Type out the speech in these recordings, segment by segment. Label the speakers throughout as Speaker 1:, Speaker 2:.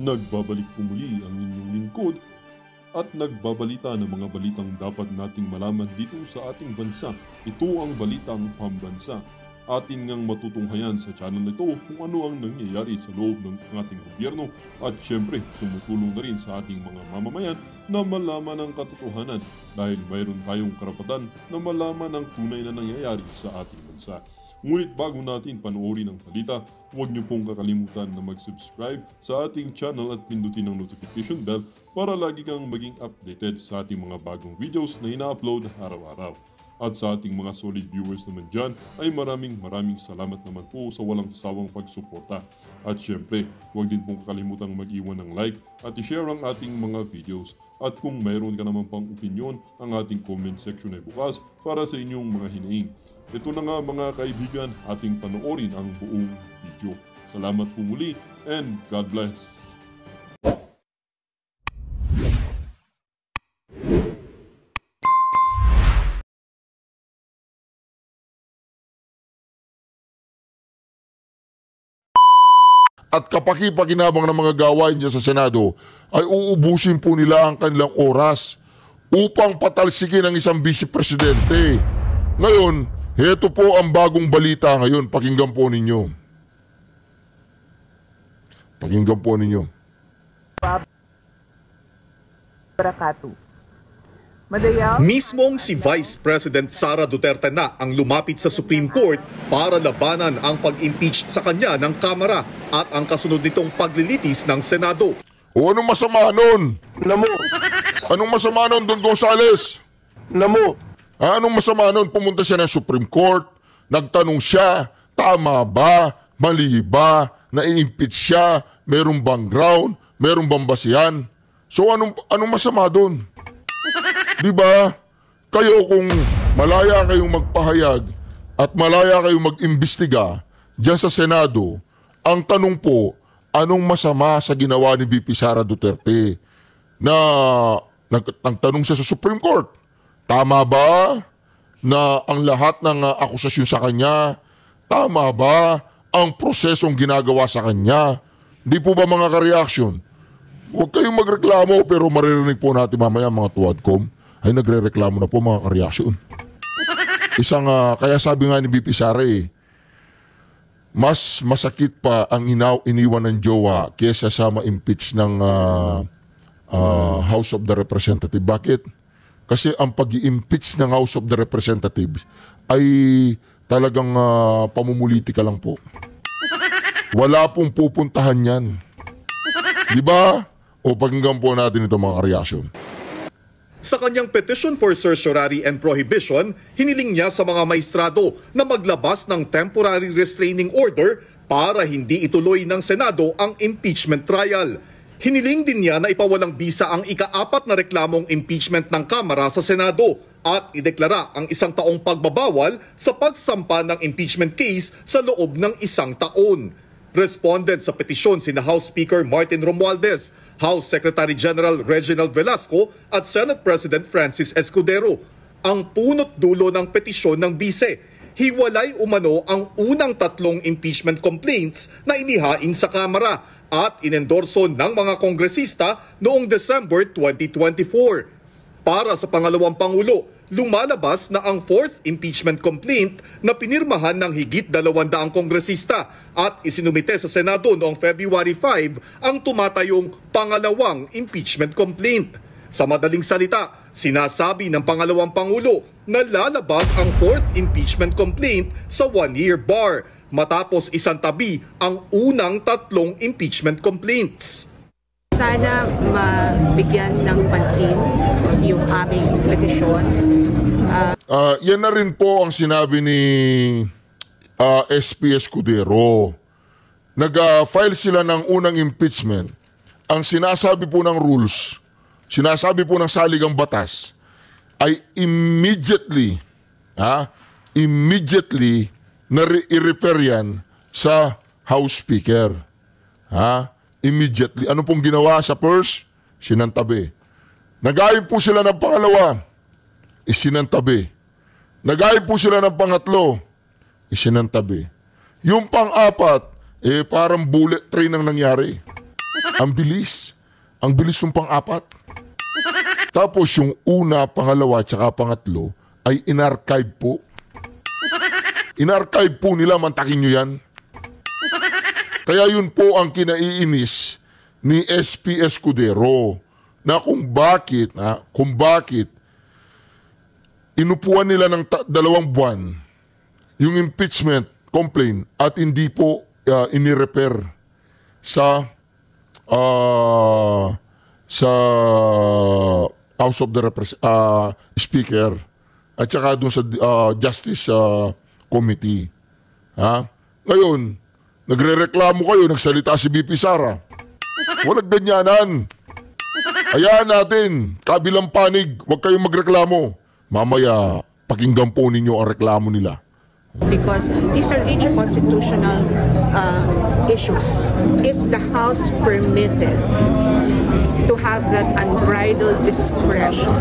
Speaker 1: Nagbabalik po muli ang inyong lingkod at nagbabalita ng mga balitang dapat nating malaman dito sa ating bansa. Ito ang Balitang Pambansa. Ating ngang matutunghayan sa channel na ito kung ano ang nangyayari sa loob ng ating gobyerno at syempre tumutulong na rin sa ating mga mamamayan na malaman ang katotohanan dahil mayroon tayong karapatan na malaman ang tunay na nangyayari sa ating bansa. Ngunit bago natin panoorin ang balita, huwag niyo pong kakalimutan na mag-subscribe sa ating channel at pindutin ang notification bell para lagi kang maging updated sa ating mga bagong videos na ina-upload araw-araw. At sa ating mga solid viewers naman dyan ay maraming salamat naman po sa walang sawang pagsuporta. At syempre, huwag din pong kakalimutan mag-iwan ng like at i-share ang ating mga videos. At kung mayroon ka naman pang opinion, ang ating comment section ay bukas para sa inyong mga hinaing. Ito na nga mga kaibigan, ating panoorin ang buong video. Salamat po muli and God bless.
Speaker 2: At kapaki-pakinabang ng mga gawain dyan sa Senado ay uubusin po nila ang kanilang oras upang patalsikin ang isang vice-presidente. Ngayon, heto po ang bagong balita ngayon. Pakinggan po ninyo. Pakinggan po ninyo.
Speaker 3: Mismong si Vice President Sara Duterte na ang lumapit sa Supreme Court para labanan ang pag-impeach sa kanya ng Kamara at ang kasunod nitong paglilitis ng Senado.
Speaker 2: O anong masama nun?
Speaker 4: Namo.
Speaker 2: Anong masama nun, Don Gonzales?
Speaker 4: Namo.
Speaker 2: Anong masama nun? Pumunta siya ng Supreme Court, nagtanong siya, tama ba, mali ba, na-impeach siya, merong bang ground, merong bang basihan. So anong masama dun? Diba? Kayo kung malaya kayong magpahayag at malaya kayong mag-imbestiga dyan sa Senado, ang tanong po, anong masama sa ginawa ni VP Sara Duterte na nagtanong siya sa Supreme Court? Tama ba na ang lahat ng akusasyon sa kanya? Tama ba ang prosesong ginagawa sa kanya? Di po ba mga ka-reaction? Huwag kayong magreklamo pero maririnig po natin mamaya mga tuwadcom ay nagre-reklamo na po mga ka-reaction. Kaya sabi nga ni VP Sara mas masakit pa ang iniwan ng jowa kesa sa ma-impeach ng House of the Representatives. Bakit? Kasi ang pag-i-impeach ng House of the Representatives ay talagang pamumulitika lang po. Wala pong pupuntahan yan. Diba? O pakinggan po natin ito mga ka-reaction.
Speaker 3: Sa kanyang petition for certiorari and prohibition, hiniling niya sa mga maestrado na maglabas ng temporary restraining order para hindi ituloy ng Senado ang impeachment trial. Hiniling din niya na ipawalang bisa ang ika-4 na reklamong impeachment ng Kamara sa Senado at ideklara ang 1 taong pagbabawal sa pagsampa ng impeachment case sa loob ng 1 taon. Responded sa petisyon sina House Speaker Martin Romualdez, House Secretary General Reginald Velasco at Senate President Francis Escudero. Ang punot dulo ng petisyon ng bise, hiwalay umano ang unang 3 impeachment complaints na inihain sa Kamara at inendorso ng mga kongresista noong December 2024. Para sa pangalawang Pangulo, lumalabas na ang 4th impeachment complaint na pinirmahan ng higit 200 kongresista at isinumite sa Senado noong February 5 ang tumatayong pangalawang impeachment complaint. Sa madaling salita, sinasabi ng pangalawang Pangulo na lalabag ang 4th impeachment complaint sa 1-year bar matapos isantabi ang unang 3 impeachment complaints.
Speaker 5: Sana mabigyan ng pansin yung aming petisyon.
Speaker 2: Yan na rin po ang sinabi ni SP Escudero. Nag-file sila ng unang impeachment. Ang sinasabi po ng rules, sinasabi po ng saligang batas, ay immediately na i-refer yan sa House Speaker. Immediately. Ano pong ginawa sa first? Sinantabi. Nagayin po sila ng pangalawa. Isinantabi. Nagayin po sila ng pangatlo. Isinantabi. Yung pang-4, parang bullet train ang nangyari. Ang bilis. Ang bilis ng pang-apat. Tapos yung una, pangalawa, tsaka pangatlo ay in-archive po. In-archive po nila, mantakin nyo yan. Kaya yun po ang kinaiinis ni SP Escudero na kung bakit inupuan nila ng 2 buwan yung impeachment complaint at hindi po inirepair sa House of the Speaker at saka dun sa Justice Committee. Ngayon, nagrereklamo kayo, nagsalita si BP Sara. Walang ganyanan. Hayaan natin, kabilang panig, huwag kayong magreklamo. Mamaya, pakinggan po ninyo ang reklamo nila.
Speaker 5: Because these are really constitutional issues. Is the House permitted to have that unbridled discretion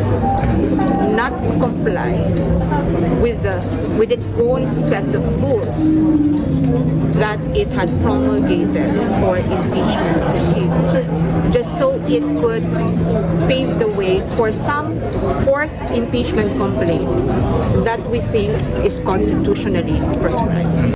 Speaker 5: not to comply with its own set of rules that it had promulgated for impeachment proceedings, just so it could pave the way for some fourth impeachment complaint that we think is constitutionally prescribed.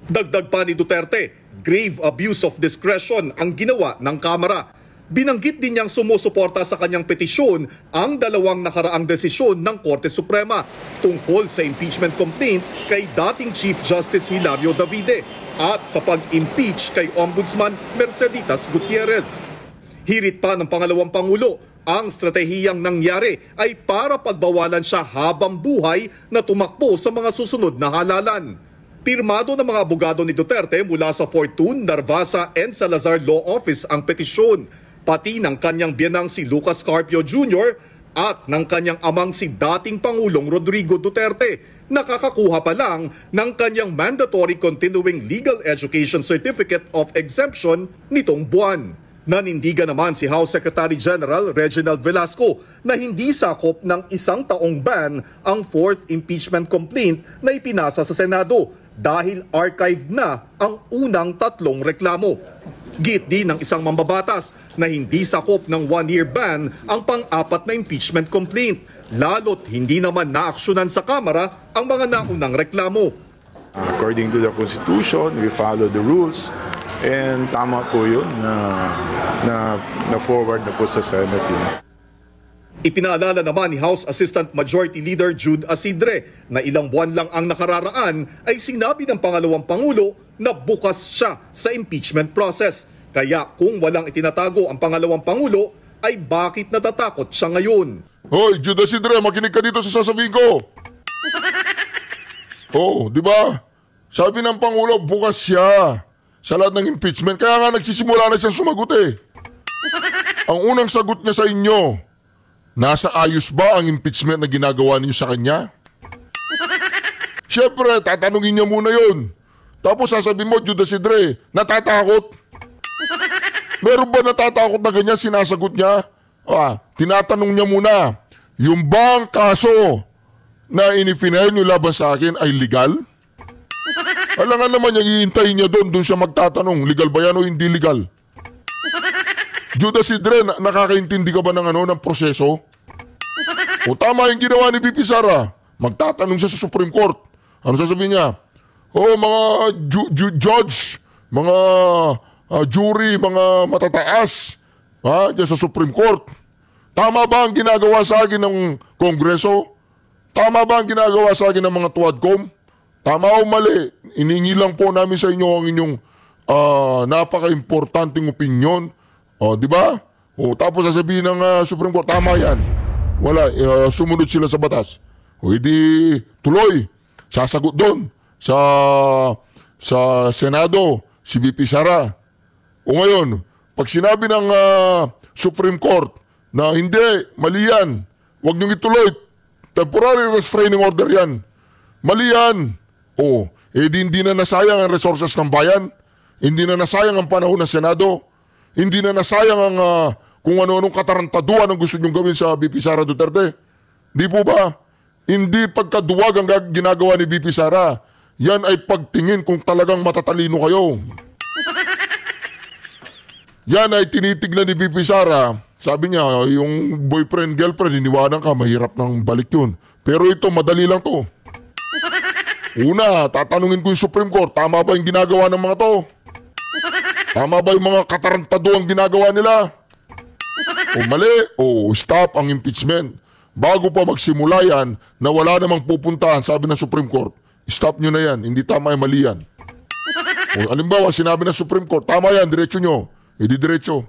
Speaker 3: Dagdag pa ni Duterte, grave abuse of discretion ang ginawa ng Kamara. Binanggit din niyang sumusuporta sa kanyang petisyon ang 2 nakaraang desisyon ng Korte Suprema tungkol sa impeachment complaint kay dating Chief Justice Hilario Davide at sa pag-impeach kay Ombudsman Merceditas Gutierrez. Hirit pa ng pangalawang Pangulo, ang stratehiyang nangyari ay para pagbawalan siya habang buhay na tumakbo sa mga susunod na halalan. Pirmado ng mga abogado ni Duterte mula sa Fortune, Narvasa and Salazar Law Office ang petisyon, pati ng kanyang biyanang si Lucas Carpio Jr. at ng kanyang amang si dating Pangulong Rodrigo Duterte, nakakakuha pa lang ng kanyang mandatory continuing legal education certificate of exemption nitong buwan. Nanindigan naman si House Secretary General Reginald Velasco na hindi sakop ng 1 taong ban ang 4th impeachment complaint na ipinasa sa Senado dahil archived na ang unang 3 reklamo. Git din ng isang mambabatas na hindi sakop ng 1-year ban ang pang-4 na impeachment complaint, lalo't hindi naman naaksyonan sa Kamara ang mga naunang reklamo.
Speaker 4: According to the Constitution, we follow the rules and tama po yun na forward na po sa Senate yun.
Speaker 3: Ipinaalala naman ni House Assistant Majority Leader Jude Asidre na ilang buwan lang ang nakararaan ay sinabi ng pangalawang Pangulo na bukas siya sa impeachment process. Kaya kung walang itinatago ang pangalawang Pangulo, ay bakit natatakot siya ngayon?
Speaker 2: Hoy, Jude Asidre, makinig ka dito sa sasabihin ko. Di ba? Sabi ng Pangulo, bukas siya sa lahat ng impeachment. Kaya nga nagsisimula na siyang sumagot eh. Ang unang sagot niya sa inyo, nasa ayos ba ang impeachment na ginagawa niyo sa kanya? Siyempre, tatanungin niya muna yun. Tapos sasabihin mo, Jude Asidre, natatakot? Meron ba natatakot na ganyan sinasagot niya? Tinatanong niya muna, yung bang kaso na inifinail niyo laban sa akin ay legal? Alangan naman niya, iintayin niya doon siya magtatanong, legal ba yan o hindi legal? Jude Asidre, nakakaintindi ka ba ng proseso? O tama yung ginawa ni BP Sara, magtatanong siya sa Supreme Court. Ano sasabihin niya? Mga judge, mga jury, mga matataas, dyan sa Supreme Court. Tama ba ang ginagawa sa akin ng Kongreso? Tama ba ang ginagawa sa akin ng mga tuwadcom? Tama o mali? Iningi lang po namin sa inyo ang inyong napaka-importanting opinyon. Di ba? Tapos sasabihin ng Supreme Court, tama yan. Wala, sumunod sila sa batas. Hindi tuloy. Sasagot doon sa Senado, si BP Sara. O ngayon, pag sinabi ng Supreme Court na hindi, mali yan, huwag niyong ituloy, temporary restraining order yan. Mali yan. Hindi na nasayang ang resources ng bayan. Hindi na nasayang ang panahon ng Senado. Hindi na nasayang ang kung ano-anong katarantaduan ang gusto niyong gawin sa BP Sara Duterte. Di po ba? Hindi pagkaduwag ang ginagawa ni BP Sara. Yan ay pagtingin kung talagang matatalino kayo. yan ay tinitignan ni BP Sara. Sabi niya, yung boyfriend, girlfriend, iniwanan ka, mahirap nang balik yun. Pero ito, madali lang to. Una, tatanungin ko yung Supreme Court, tama ba yung ginagawa ng mga to? Tama ba yung mga katarantado ang ginagawa nila? O mali, o stop ang impeachment. Bago pa magsimula yan, na wala namang pupuntahan, sabi ng Supreme Court, stop nyo na yan, hindi tama yung mali yan. O alimbawa, sinabi ng Supreme Court, tama yan, diretso nyo. Hindi diretso.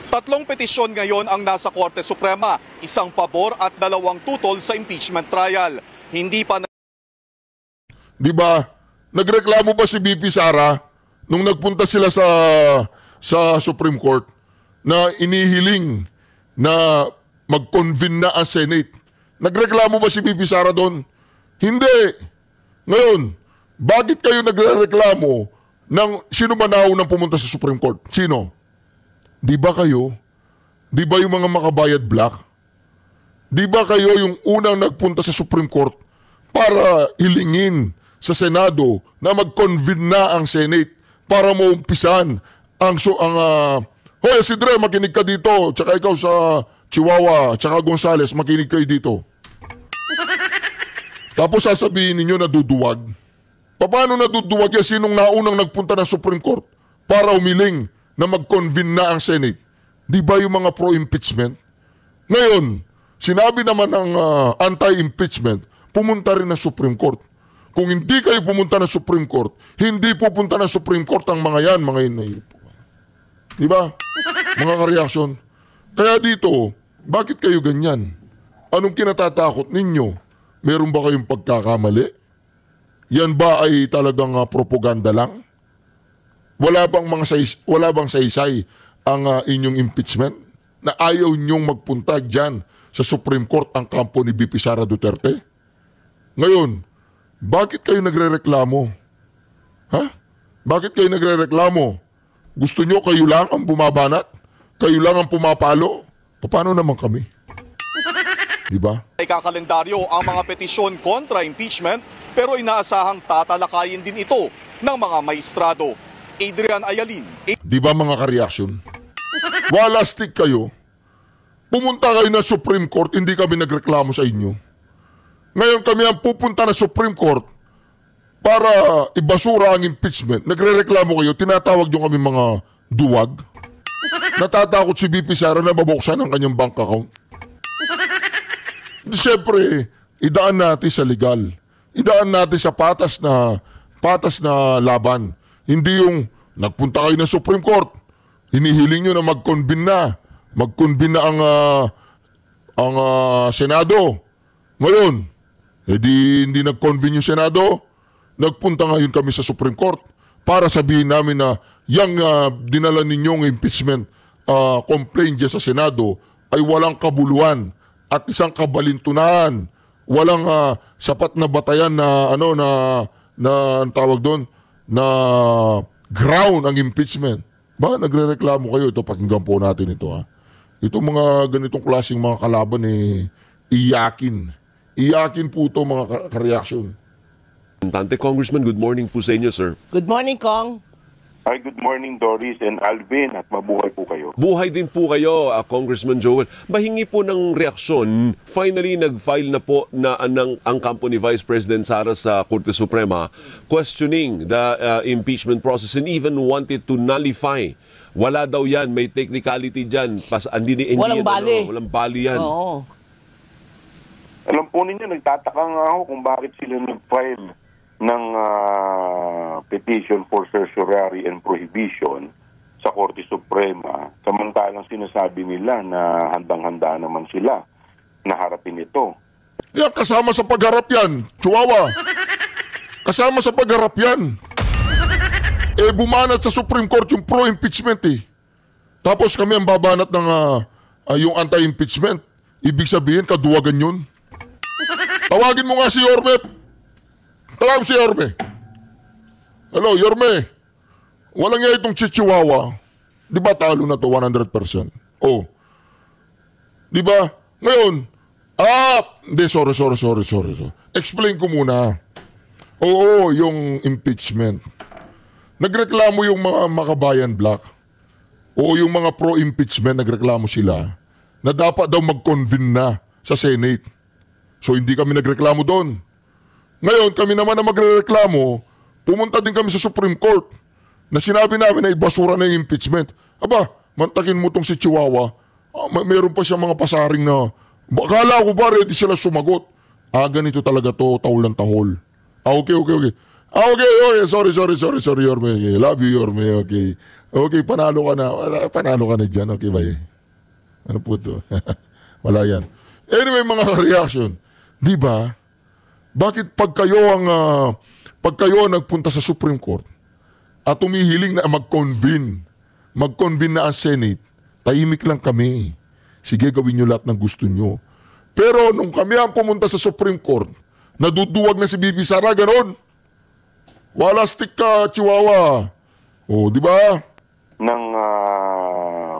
Speaker 3: 3 petisyon ngayon ang nasa Korte Suprema, 1 pabor at 2 tutol sa impeachment trial. Hindi pa
Speaker 2: Di ba? Nagreklamo ba si BP Sara nung nagpunta sila sa Supreme Court na inihiling na mag-convene na ang Senate? Nagreklamo ba si BP Sara doon? Hindi. Ngayon, bakit kayo nagreklamo ng sino ba naunang pumunta sa Supreme Court? Sino? Di ba kayo? Di ba yung mga makabayad black? Di ba kayo yung unang nagpunta sa Supreme Court para hilingin sa Senado na mag-convene na ang Senate para maumpisan Hoy, si Dre, makinig ka dito. Tsaka ikaw sa Chihuahua, tsaka Gonzales, makinig kayo dito. Tapos sasabihin ninyo na duduwag. Paano naduduwag yan? Sinong naunang nagpunta ng Supreme Court para umiling na mag-convene na ang Senate? Di ba yung mga pro-impeachment? Ngayon, sinabi naman ng anti-impeachment, pumunta rin ng Supreme Court. Kung hindi kayo pumunta ng Supreme Court, hindi pupunta ng Supreme Court ang mga yan, mga inay. Di ba? Mga kareaksyon. Kaya dito, bakit kayo ganyan? Anong kinatatakot ninyo? Meron ba kayong pagkakamali? Yan ba ay talagang propaganda lang? Wala bang saysay ang inyong impeachment? Na ayaw nyong magpunta dyan sa Supreme Court ang kampo ni BP Sara Duterte? Ngayon, bakit kayo nagrereklamo? Ha? Bakit kayo nagrereklamo? Gusto nyo kayo lang ang bumabanat? Kayo lang ang pumapalo? Paano naman kami? Diba?
Speaker 3: Ikakalendaryo ang mga petisyon kontra impeachment pero inaasahang tatalakayin din ito ng mga maestrado. Adrian Ayalin.
Speaker 2: Diba mga ka-reaction? Wala stick kayo. Pumunta kayo na Supreme Court, hindi kami nagreklamo sa inyo. Ngayon kami ang pupunta na Supreme Court para ibasura ang impeachment. Nagrereklamo kayo, tinatawag nyo kami mga duwag. Natatakot si BP Sara na mabuksan ang kanyang bank account. Siyempre, idaan natin sa legal. Idaan natin sa patas na laban. Hindi yung nagpunta kayo ng Supreme Court, hinihiling nyo na mag-convene na ang Senado. Ngayon, hindi nag-convene yung Senado. Nagpunta ngayon kami sa Supreme Court para sabihin namin na yung dinala ninyong impeachment complaint dyan sa Senado ay walang kabuluhan at isang kabalintunan. Walang sapat na batayan na ang tawag doon na ground ang impeachment. Ba nagrereklamo kayo? Ito, pakinggan po natin ito. Ito mga ganitong klaseng mga kalaban iyakin. Iyakin po ito mga ka-reaction.
Speaker 6: Tante Congressman, good morning po sa inyo, sir.
Speaker 7: Good morning, Kong.
Speaker 8: Hi, good morning Doris and Alvin at mabuhay po kayo.
Speaker 6: Buhay din po kayo, Congressman Joel. Mahingi po ng reaksyon. Finally, nag-file na po na ang kampo ni Vice President Sara sa Korte Suprema questioning the impeachment process and even wanted to nullify. Wala daw yan, may technicality dyan.
Speaker 7: Walang bali.
Speaker 6: Walang bali yan.
Speaker 7: Oo.
Speaker 8: Alam po ninyo, nagtataka nga ako kung bakit sila nag-file ng petition for certiorari and prohibition sa Korte Suprema, samantalang sinasabi nila na handang-handa naman sila na harapin ito.
Speaker 2: Yan, kasama sa pagharap yan, Chihuahua. Kasama sa pagharap yan. Bumanat sa Supreme Court yung pro-impeachment Tapos kami ang babanat ng yung anti-impeachment. Ibig sabihin, kaduwagan yun. Tawagin mo nga si Yorme. Tawag si Yorme. Hello, Yorme. Walang nga itong Chihuahua. Di ba talo na to 100%? Oh. Di ba? Ngayon, hindi, sorry. Explain ko muna. Oo, yung impeachment. Nagreklamo yung mga makabayan black o yung mga pro-impeachment, nagreklamo sila na dapat daw mag-convene na sa Senate. So hindi kami nagreklamo doon. Ngayon, kami naman na magreklamo, pumunta din kami sa Supreme Court na sinabi namin na ibasura na yung impeachment. Aba, mantakin mo tong si Chihuahua. Meron pa siya mga pasaring na, akala ko ba ready sila sumagot? Ganito talaga to, tahol ng tahol. Okay. Okay, sorry, Yorme. Love you, Yorme, okay. Okay, panalo ka na dyan, okay ba eh? Ano po to? Wala yan. Anyway, mga reaction, di ba? Bakit pag kayo ang nagpunta sa Supreme Court at umihiling na mag-convene na ang Senate, tahimik lang kami. Sige, gawin nyo lahat ng gusto nyo. Pero nung kami ang pumunta sa Supreme Court, naduduwag na si Bibi Sara, ganon. Wala stick ka, Chihuahua. O, di ba?
Speaker 8: Ng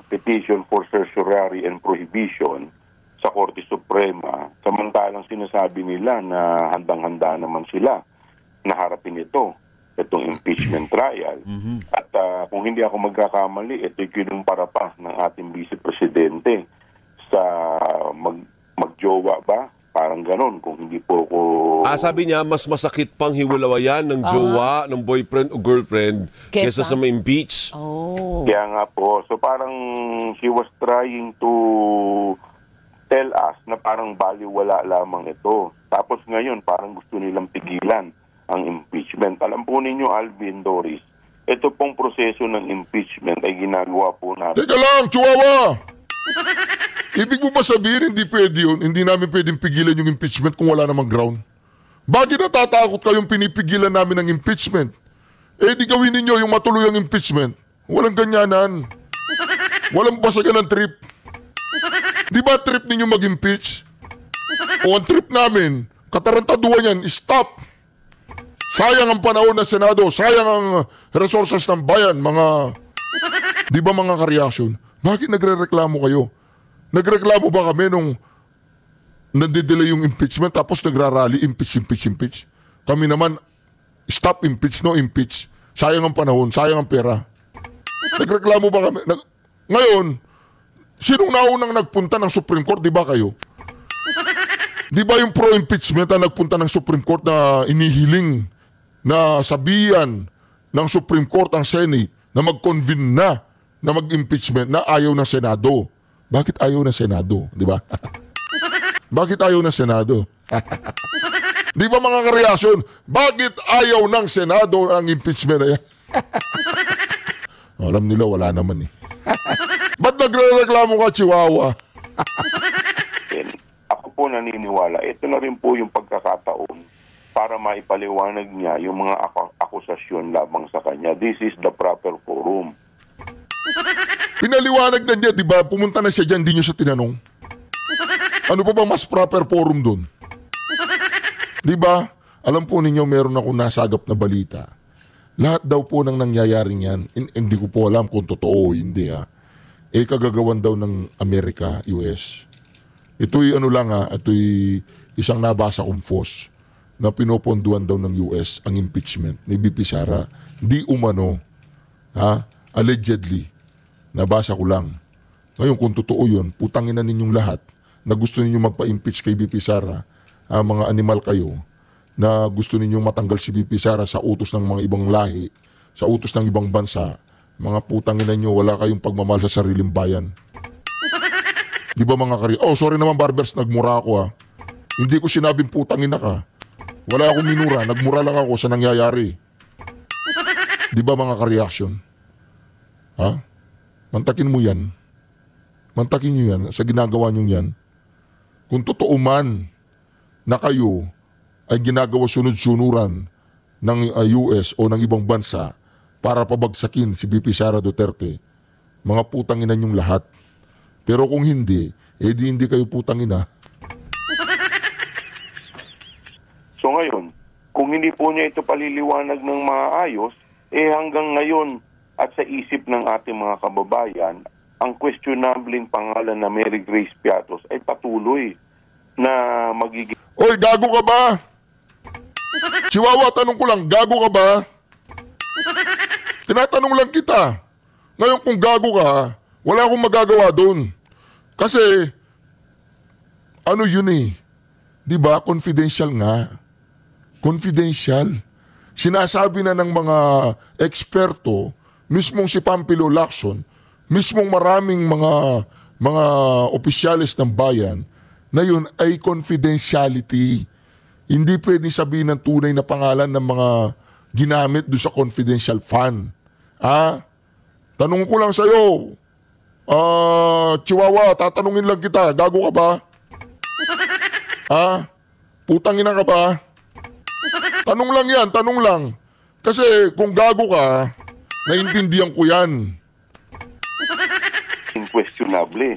Speaker 8: petition for certiorari and prohibition sa Korte Suprema, samantalang sinasabi nila na handang-handa naman sila na harapin itong impeachment trial. At kung hindi ako magkakamali, ito'y kinumpara pa ng ating Vice Presidente sa magjowa ba? Parang ganon, kung hindi po ako...
Speaker 6: sabi niya, mas masakit pang hiwalawayan ng jowa, ng boyfriend o girlfriend kesa sa ma-impeach.
Speaker 7: Oh.
Speaker 8: Kaya nga po, so parang she was trying to tell us na parang baliwala lamang ito. Tapos ngayon, parang gusto nilang pigilan ang impeachment. Alam po ninyo, Alvin, Doris, ito pong proseso ng impeachment ay ginagawa po natin.
Speaker 2: Teka lang, Chihuahua! Ibig mo ba sabihin, hindi pwede yun? Hindi namin pwedeng pigilan yung impeachment kung wala namang ground? Bakit natatakot kayong pinipigilan namin ng impeachment? Di gawin ninyo yung matuloy ang impeachment. Walang ganyanan. Walang basagan ng trip. Di ba trip ninyo mag-impeach? O ang trip namin, katarantaduhan yan, stop! Sayang ang panahon ng Senado, sayang ang resources ng bayan, mga... Di ba mga ka-reaction? Bakit nagre-reklamo kayo? Nagreklamo ba kami nung nadidelay yung impeachment tapos nagrarally, impeach? Kami naman, stop impeach, no impeach. Sayang ang panahon, sayang ang pera. Nagreklamo ba kami? Ngayon, sinong naunang nagpunta ng Supreme Court, di ba kayo? Di ba yung pro-impeachment na nagpunta ng Supreme Court na inihiling na sabihan ng Supreme Court ang Senate na mag-convene na mag-impeachment na ayaw ng Senado? Bakit ayaw ng Senado? Di ba? Bakit ayaw ng Senado? Di ba mga kareaksyon? Bakit ayaw ng Senado ang impeachment na yan? Alam nila, wala naman eh. Ba't nagre-reklamo ka, Chihuahua?
Speaker 8: Ako po naniniwala, ito na rin po yung pagkakataon para maipaliwanag niya yung mga akusasyon labang sa kanya. This is the proper forum.
Speaker 2: Pinaliwanag na niya, di ba? Pumunta na siya dyan, di niyo siya tinanong. Ano pa ba mas proper forum doon? Di ba? Alam po ninyo, meron ako nasagap na balita. Lahat daw po ng nangyayaring yan, hindi ko po alam kung totoo o hindi ha. Kagagawan daw ng Amerika, US. Ito'y ito'y isang nabasa kong FOS na pinoponduan daw ng US ang impeachment ni BP Sara. Di umano, allegedly. Nabasa ko lang. Ngayon, kung totoo yun, putangin na ninyong lahat na gusto ninyong magpa-impeach kay BP Sara, mga animal kayo, na gusto ninyong matanggal si BP Sara sa utos ng mga ibang lahi, sa utos ng ibang bansa, mga putangin na nyo, wala kayong pagmamahal sa sariling bayan. Di ba mga sorry naman barbers, nagmura ako ha. Hindi ko sinabing putangin na ka. Wala akong minura, nagmura lang ako sa nangyayari. Di ba mga ka-reaction? Mantakin mo yan. Mantakin nyo yan sa ginagawa nyo yan. Kung totoo man na kayo ay ginagawa sunod-sunuran ng US o ng ibang bansa para pabagsakin si BP Sara Duterte, mga putanginan yung lahat. Pero kung hindi, hindi kayo putangina.
Speaker 8: So ngayon, kung hindi po niya ito paliliwanag ng maayos, hanggang ngayon at sa isip ng ating mga kababayan, ang questionable pangalan na Mary Grace Piatos ay patuloy na magiging...
Speaker 2: Oy, gago ka ba? Chihuahua, tanong ko lang, gago ka ba? Tinatanong lang kita. Ngayon kung gago ka, wala akong magagawa doon. Kasi, ano yun eh? Diba? Confidential nga. Confidential. Sinasabi na ng mga eksperto, mismong si Pampilo Lacson, mismong maraming mga opisyalis ng bayan, na yun ay confidentiality. Hindi pwedeng sabihin ng tunay na pangalan ng mga ginamit doon sa confidential fund. Tanong ko lang sa'yo, Chihuahua, tatanungin lang kita, gago ka ba? Putang ina ka ba? Tanong lang yan, tanong lang. Kasi kung gago ka, naintindihan ko yan.
Speaker 8: Inquestionable.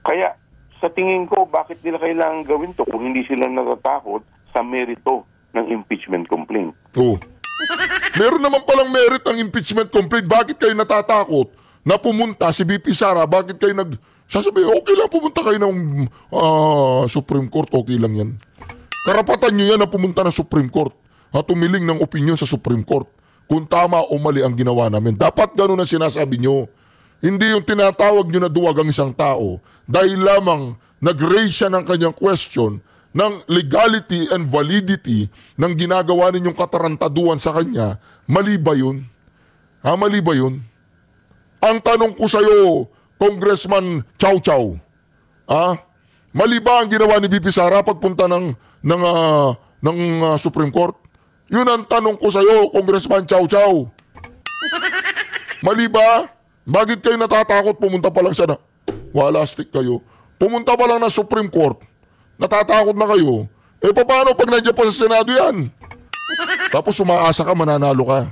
Speaker 8: Kaya sa tingin ko, bakit nila kailangan gawin to kung hindi sila natatakot sa merito ng impeachment complaint?
Speaker 2: Meron naman palang merit ang impeachment complaint. Bakit kayo natatakot na pumunta si BP Sara? Bakit kayo sasabi, okay lang pumunta kayo ng Supreme Court, okay lang yan. Karapatan nyo yan na pumunta ng Supreme Court at tumiling ng opinion sa Supreme Court kung tama o mali ang ginawa namin. Dapat ganun ang sinasabi nyo. Hindi yung tinatawag nyo na duwag ang isang tao dahil lamang nag-raise siya ng kanyang question ng legality and validity ng ginagawa ninyong katarantaduan sa kanya. Mali ba yun? Mali ba yun? Ang tanong ko sa'yo, Congressman Chow Chow, mali ba ang ginawa ni BP Sara pagpunta ng Supreme Court? Yun ang tanong ko sa'yo, Congressman Chow Chow. Mali ba? Bakit kayo natatakot pumunta pa lang siya na? Wala, stick kayo. Pumunta pa lang na Supreme Court. Natatakot na kayo. Paano pag nandiyan pa sa Senado yan? Tapos umaasa ka, mananalo ka.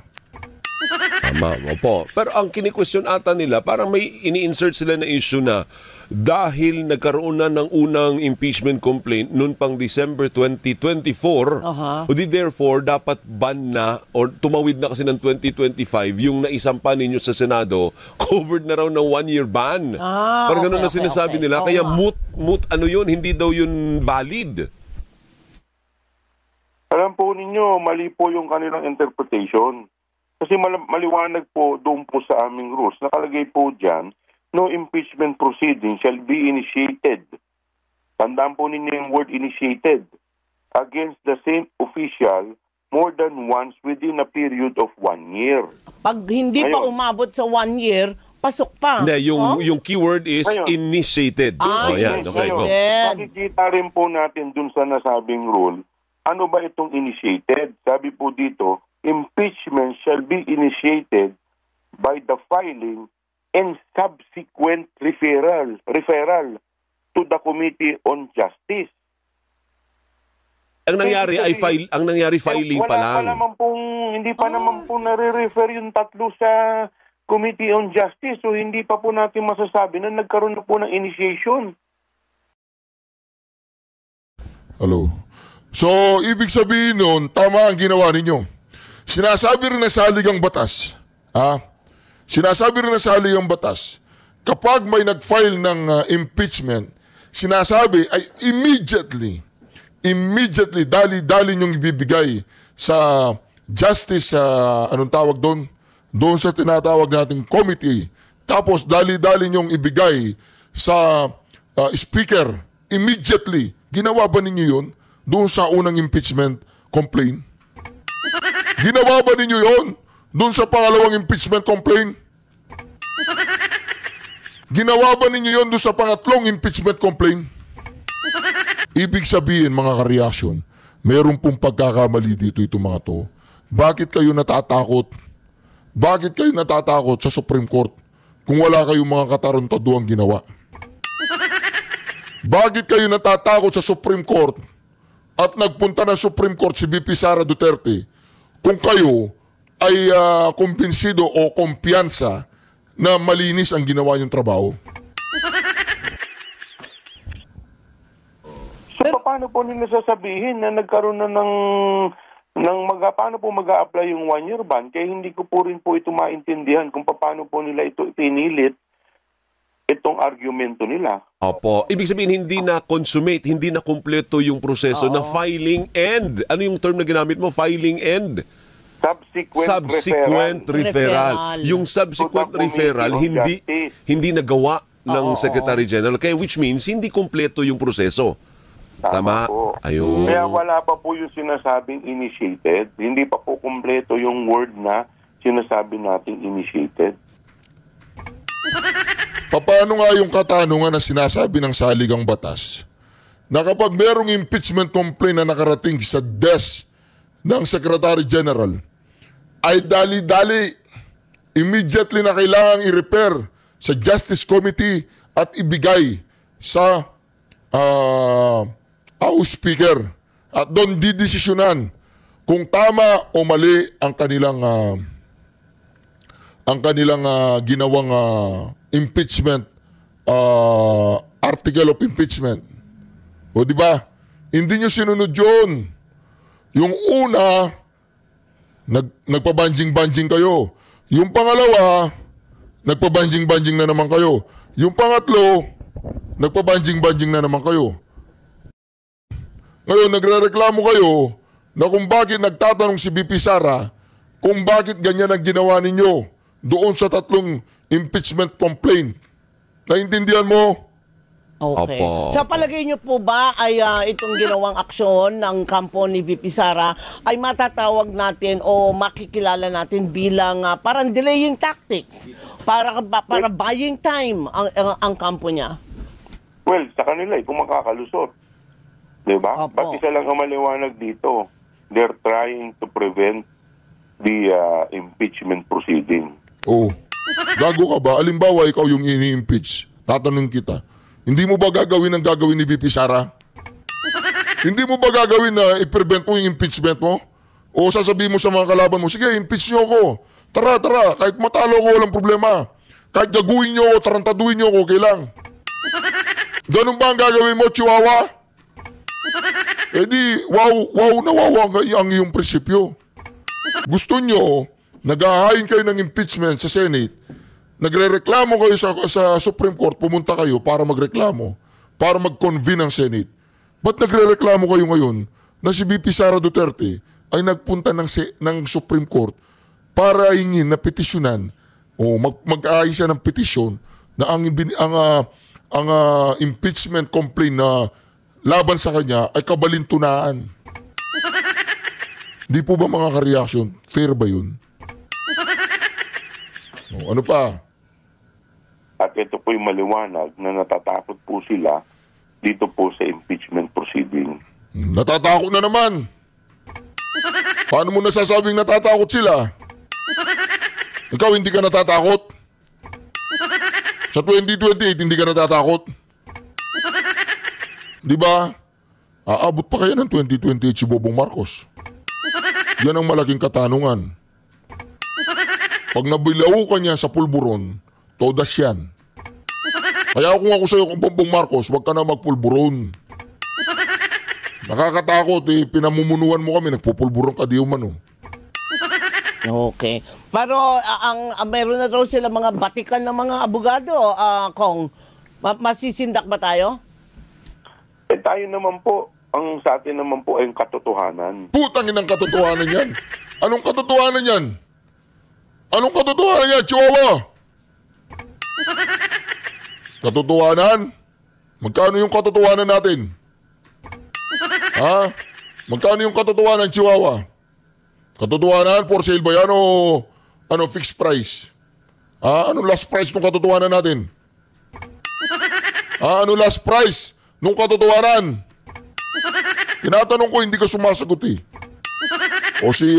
Speaker 6: Tama, opo. Pero ang kini-question ata nila, parang may ini-insert sila na issue na dahil nagkaroon na ng unang impeachment complaint noon pang December 2024, o di therefore dapat ban na or tumawid na kasi ng 2025 yung naisampa ninyo sa Senado, covered na raw ng 1-year ban. Parang ganun na sinasabi nila. Kaya moot ano yun, hindi daw yun valid.
Speaker 8: Alam po ninyo, mali po yung kanilang interpretation. Kasi maliwanag po doon po sa aming rules. Nakalagay po dyan, no impeachment proceeding shall be initiated. Tandaan po ninyo yung word initiated against the same official more than once within a period of 1 year.
Speaker 7: Pag hindi pa umabot sa 1 year, pasok pa.
Speaker 6: Hindi, yung keyword is initiated. Yan. Okay, go.
Speaker 8: Makikita rin po natin dun sa nasabing rule, ano ba itong initiated? Sabi po dito, impeachment shall be initiated by the filing and subsequent referral to the Committee on Justice.
Speaker 6: Ang nangyari ay filing pa lang.
Speaker 8: Hindi pa naman po nare-refer yung tatlo sa Committee on Justice, so hindi pa po natin masasabi na nagkaroon na po ng initiation.
Speaker 2: Hello. So, ibig sabihin nun, tama ang ginawa ninyo. Sinasabi rin na sa haligang batas, sinasabi rin na sa haligang batas, kapag may nag-file ng impeachment, sinasabi ay immediately, dali nyong ibibigay sa justice, anong tawag doon? Doon sa tinatawag nating committee. Tapos dali nyong ibigay sa speaker, immediately. Ginawa ba ninyo yun doon sa unang impeachment complaint? Ginawa ba ninyo yun doon sa pangalawang impeachment complaint? Ginawa ba ninyo yun doon sa pangatlong impeachment complaint? Ibig sabihin, mga ka-reaction, meron pong pagkakamali dito itong mga to. Bakit kayo natatakot? Bakit kayo natatakot sa Supreme Court kung wala kayong mga kataruntaduang ginawa? Bakit kayo natatakot sa Supreme Court at nagpunta na Supreme Court si BP Sara Duterte kung kayo ay kumbinsido o kumpiyansa na malinis ang ginawa niyong trabaho?
Speaker 8: So paano po nila sasabihin na nagkaroon na paano po mag-a-apply yung 1-year ban? Kaya hindi ko po rin po ito maintindihan kung paano po nila ito pinilit itong argumento nila.
Speaker 6: Opo. Ibig sabihin, hindi na consummate, hindi na kumpleto yung proseso na filing end. Ano yung term na ginamit mo? Filing end. subsequent referral. Yung subsequent
Speaker 8: To the
Speaker 6: referral
Speaker 8: Committee on Justice.
Speaker 6: hindi nagawa ng
Speaker 7: Oo.
Speaker 6: Secretary General, kaya which means hindi kumpleto yung proseso. Tama.
Speaker 8: Po.
Speaker 6: Ayun.
Speaker 8: Kaya wala pa po yung sinasabing initiated. Hindi pa po kumpleto yung word na sinasabi nating initiated.
Speaker 2: Paano nga yung katanungan na sinasabi ng saligang batas na kapag merong impeachment complaint na nakarating sa desk ng Secretary General, ay dali-dali, immediately na kailangang i-refer sa Justice Committee at ibigay sa House Speaker. At doon didesisyonan kung tama o mali ang kanilang ginawang impeachment, article of impeachment. O di ba? Hindi nyo sinunod yun. Yung una, nagpabanjing-banjing kayo. Yung pangalawa, nagpabanjing-banjing na naman kayo. Yung pangatlo, nagpabanjing-banjing na naman kayo. Ngayon, nagrereklamo kayo na kung bakit nagtatanong si BP Sara kung bakit ganyan ang ginawa ninyo doon sa 3 impeachment complaint. Naintindihan mo?
Speaker 7: Okay.
Speaker 6: Opo.
Speaker 7: Sa palagay niyo po ba ay itong ginawang aksyon ng kampo ni VP Sara ay matatawag natin o makikilala natin bilang parang delaying tactics para buying time ang kampo niya?
Speaker 8: Well, sa kanila kung makakalusot. Diba?
Speaker 7: Opo.
Speaker 8: Pati isa lang ang maliwanag dito. They're trying to prevent the impeachment proceeding.
Speaker 2: Oo. Gago ka ba? Alimbawa, ikaw yung ini-impeach. Tatanungin kita. Hindi mo ba gagawin ang gagawin ni VP Sara? Hindi mo ba gagawin na i-prevent mo yung impeachment mo? O sasabihin mo sa mga kalaban mo, sige, impeach nyo ako. Tara, kahit matalo ko, walang problema. Kahit gaguhin nyo ako, tarantaduhin nyo ako, okay lang. Ganun ba ang gagawin mo, Chihuahua? Eh di, wow ang iyong prinsipyo. Gusto nyo, nag-ahain kayo ng impeachment sa Senate, nagre-reklamo kayo sa Supreme Court, pumunta kayo para magreklamo, para mag-convene ang Senate. Ba't nagre-reklamo kayo ngayon na si VP Sara Duterte ay nagpunta ng Supreme Court para hingin na petisyonan o mag-aayos siya ng petisyon na ang impeachment complaint na laban sa kanya ay kabalintunaan? Di po ba mga ka-reaction? Fair ba yun? O, ano pa?
Speaker 8: At ito po yung maliwanag na natatakot po sila dito po sa impeachment proceeding.
Speaker 2: Natatakot na naman. Paano mo nasasabing natatakot sila? Ikaw hindi ka natatakot? Sa 2028 hindi ka natatakot? Di ba? Aabot pa kaya ng 2028 si Bobong Marcos? Yan ang malaking katanungan. Pag nabilaw ka niya sa pulburon, todas yan. Kaya kung ako sa'yo kung Bongbong Marcos, wag ka na magpulburon. Nakakatakot pinamumunuan mo kami, nagpupulburon ka di umano.
Speaker 7: Okay. Pero meron na daw sila mga batikan ng mga abogado, Kong. Masisindak ba tayo?
Speaker 8: Tayo naman po, ang sa atin naman po ay ang katotohanan.
Speaker 2: Putang inang katotohanan yan. Anong katotohanan yan? Anong katotohanan yan, Chihuahua? Katotohanan? Magkano yung katotohanan natin? Ha? Magkano yung katotohanan, Chihuahua? Katotohanan, for sale ba yan o fixed price? Anong last price ng katotohanan natin? Ano last price nung katotohanan? Tinatanong ko, hindi ka sumasagot eh. O si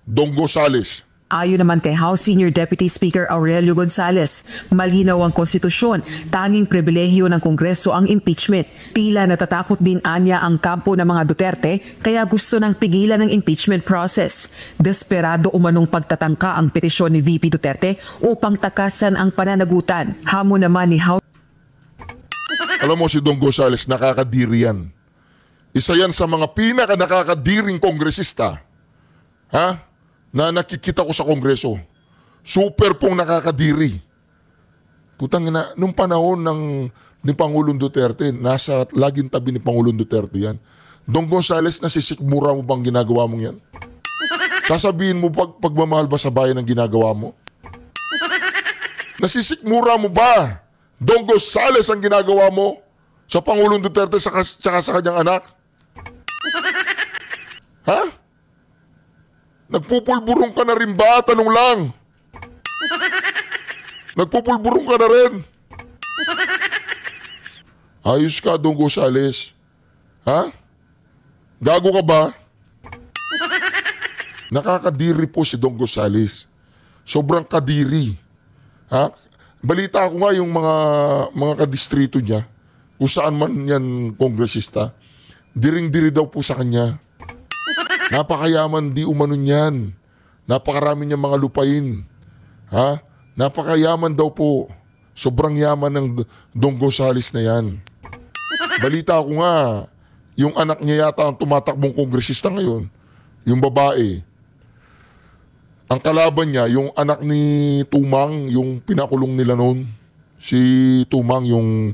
Speaker 2: Dong Gonzales.
Speaker 9: Ayon naman kay House Senior Deputy Speaker Aurelio Gonzales, malinaw ang konstitusyon, tanging pribilehyo ng Kongreso ang impeachment. Tila natatakot din anya ang kampo ng mga Duterte kaya gusto nang pigilan ang impeachment process. Desperado umanong pagtatangka ang petisyon ni VP Duterte upang takasan ang pananagutan. Hamon naman ni House.
Speaker 2: Alam mo si Dong Gonzales, nakakadiri yan. Isa yan sa mga pinaka-nakakadiring kongresista. Na nakikita ko sa Kongreso. Super pong nakakadiri. Putang ina, nung panahon ni Pangulong Duterte, nasa laging tabi ni Pangulong Duterte yan. Dong Gonzales, nasisikmura mo bang ginagawa mong yan? Sasabihin mo pagmamahal ba sa bayan ang ginagawa mo? Nasisikmura mo ba? Dong Gonzales ang ginagawa mo sa Pangulong Duterte saka sa kanyang anak? Ha? Nagpupulburong ka na rin ba? Tanong lang. Nagpupulburong ka na rin. Ayos ka, Dong Gonzales. Ha? Gago ka ba? Nakakadiri po si Dong Gonzales. Sobrang kadiri. Ha? Balita ko nga yung mga kadistrito niya, kung saan man yan kongresista, diring-diri daw po sa kanya. Napakayaman di umano niyan. Napakarami niyang mga lupain. Ha? Napakayaman daw po. Sobrang yaman ng Dong Gonzales na yan. Balita ko nga, yung anak niya yata ang tumatakbong kongresista ngayon. Yung babae. Ang kalaban niya, yung anak ni Tumang, yung pinakulong nila noon. Si Tumang, yung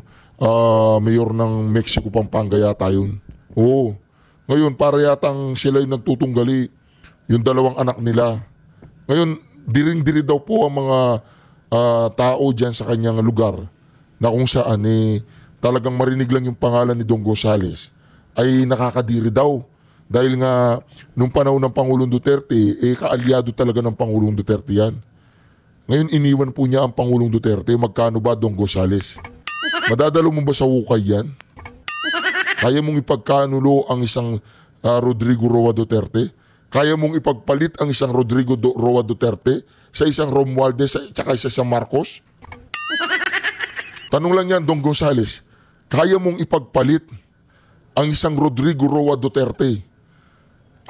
Speaker 2: mayor ng Mexico, Pampanga yata yun. Oo. Ngayon, para yatang sila yung nagtutunggali, yung dalawang anak nila. Ngayon, diring-diri daw po ang mga tao dyan sa kanyang lugar na kung saan talagang marinig lang yung pangalan ni Dong Gonzales ay nakakadiri daw. Dahil nga, nung panahon ng Pangulong Duterte, kaalyado talaga ng Pangulong Duterte yan. Ngayon, iniwan po niya ang Pangulong Duterte. Magkano ba, Dong Gonzales? Madadalo mo ba sa hukay yan? Kaya mong ipagkanulo ang isang Rodrigo Roa Duterte? Kaya mong ipagpalit ang isang Rodrigo Roa Duterte sa isang Romualdez at sa isang Marcos? Tanong lang yan, Dong Gonzales. Kaya mong ipagpalit ang isang Rodrigo Roa Duterte,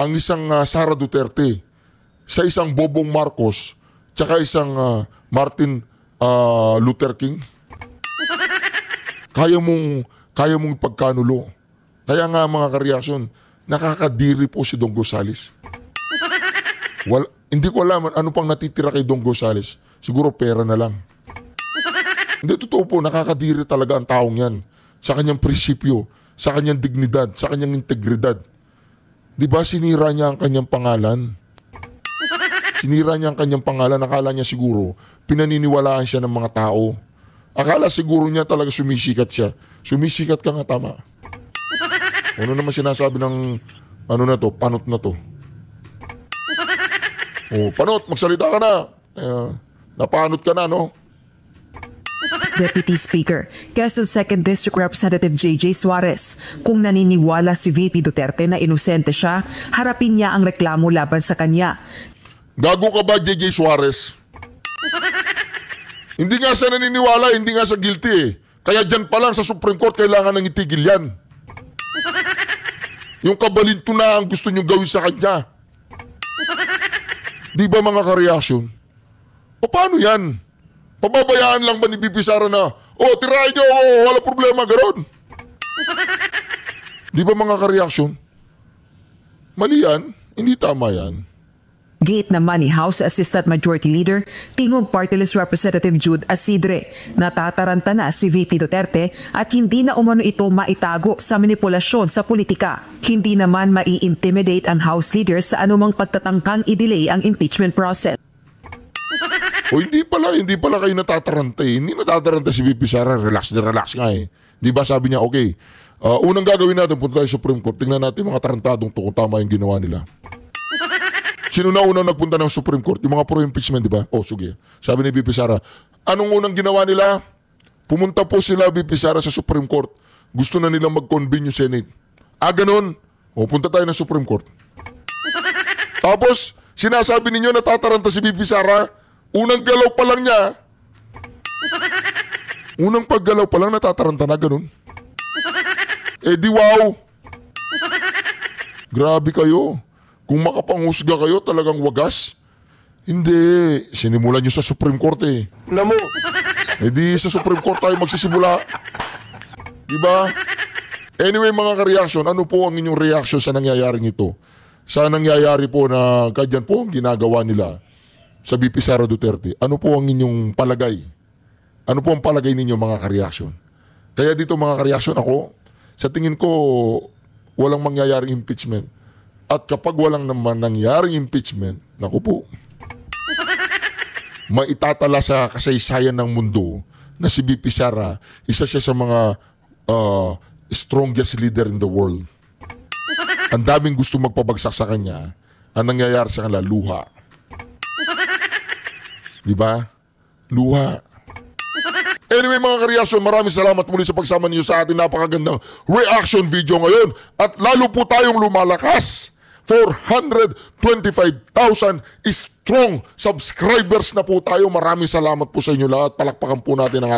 Speaker 2: ang isang Sara Duterte, sa isang Bobong Marcos, tsaka isang Martin Luther King? Kaya mong ipagkanulo. Kaya nga mga kareaksyon, nakakadiri po si Dong Gonzales. Hindi ko alam ano pang natitira kay Dong Gonzales. Siguro pera na lang. Hindi, totoo po, nakakadiri talaga ang taong yan. Sa kanyang prinsipyo, sa kanyang dignidad, sa kanyang integridad. Di ba sinira niya ang kanyang pangalan? Sinira niya ang kanyang pangalan. Akala niya siguro, pinaniniwalaan siya ng mga tao. Akala siguro niya talaga sumisikat siya. Sumisikat ka nga, tama. Ano naman sinasabi ng panot na to? Oh, panot, magsalita ka na. Napanot ka na, no?
Speaker 9: Deputy Speaker, Quezon 2nd District Representative J.J. Suarez. Kung naniniwala si VP Duterte na inosente siya, harapin niya ang reklamo laban sa kanya.
Speaker 2: Gago ka ba, J.J. Suarez? Hindi nga sa naniniwala, hindi nga sa guilty eh. Kaya dyan pa lang sa Supreme Court kailangan nang itigil yan. Yung kabalinto na ang gusto nyo gawin sa kanya. Di ba mga kareaksyon? Paano yan? Pababayaan lang ba ni VP Sara na, tirahin nyo ako, wala problema, gano'n? Di ba mga kareaksyon? Mali yan, hindi tama yan.
Speaker 9: Gate naman ni House Assistant Majority Leader, Tingog Party List Representative Jude Asidre. Natataranta na si VP Duterte at hindi na umano ito maitago sa manipulasyon sa politika. Hindi naman mai-intimidate ang House leaders sa anumang pagtatangkang i-delay ang impeachment process.
Speaker 2: Hindi pala kayo natataranta eh. Hindi natataranta si VP Sara, relax nga eh. Di ba sabi niya, okay, unang gagawin natin, punta tayo sa Supreme Court, tingnan natin mga tarantadong to kung tama yung ginawa nila. Sino na unang nagpunta ng Supreme Court? Yung mga pro-impeachment, di ba? Sige. Sabi ni VP Sara, anong unang ginawa nila? Pumunta po sila, VP Sara, sa Supreme Court. Gusto na nilang mag-convene yung Senate. Ganun. Punta tayo ng Supreme Court. Tapos, sinasabi ninyo natataranta si VP Sara, unang galaw pa lang niya. Unang paggalaw pa lang natataranta na, ganun. Di wow. Grabe kayo. Kung makapanghusga kayo, talagang wagas. Hindi. Sinimulan nyo sa Supreme Court eh.
Speaker 6: Alam mo.
Speaker 2: Di sa Supreme Court tayo magsisimula. Diba? Anyway mga ka-reaction, ano po ang inyong reaction sa nangyayaring ito? Sa nangyayari po na kadyan po ang ginagawa nila sa VP Sara Duterte. Ano po ang inyong palagay? Ano po ang palagay ninyo mga ka-reaction? Kaya dito mga ka-reaction ako, sa tingin ko, walang mangyayaring impeachment. At kapag walang naman nangyaring impeachment, naku po, maitatala sa kasaysayan ng mundo na si VP Sara, isa siya sa mga strongest leader in the world. Ang daming gusto magpabagsak sa kanya, ang nangyayari sa kanila, luha. Diba? Luha. Anyway mga kareaksyon, maraming salamat muli sa pagsama niyo sa ating napakagandang reaction video ngayon. At lalo po tayong lumalakas. 425,000 strong subscribers na po tayo. Maraming salamat po sa inyo lahat. Palakpakan po natin ang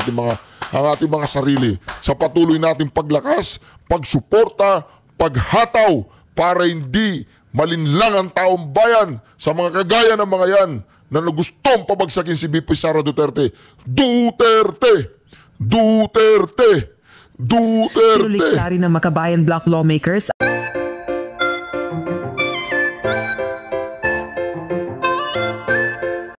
Speaker 2: ating mga sarili sa patuloy nating paglakas, pagsuporta, paghataw para hindi malinlang ang taong bayan sa mga kagaya ng mga yan na gustong pabagsakin si VP Sara Duterte. Duterte! Duterte! Duterte!
Speaker 9: Tinuliksari ng Makabayan Bloc lawmakers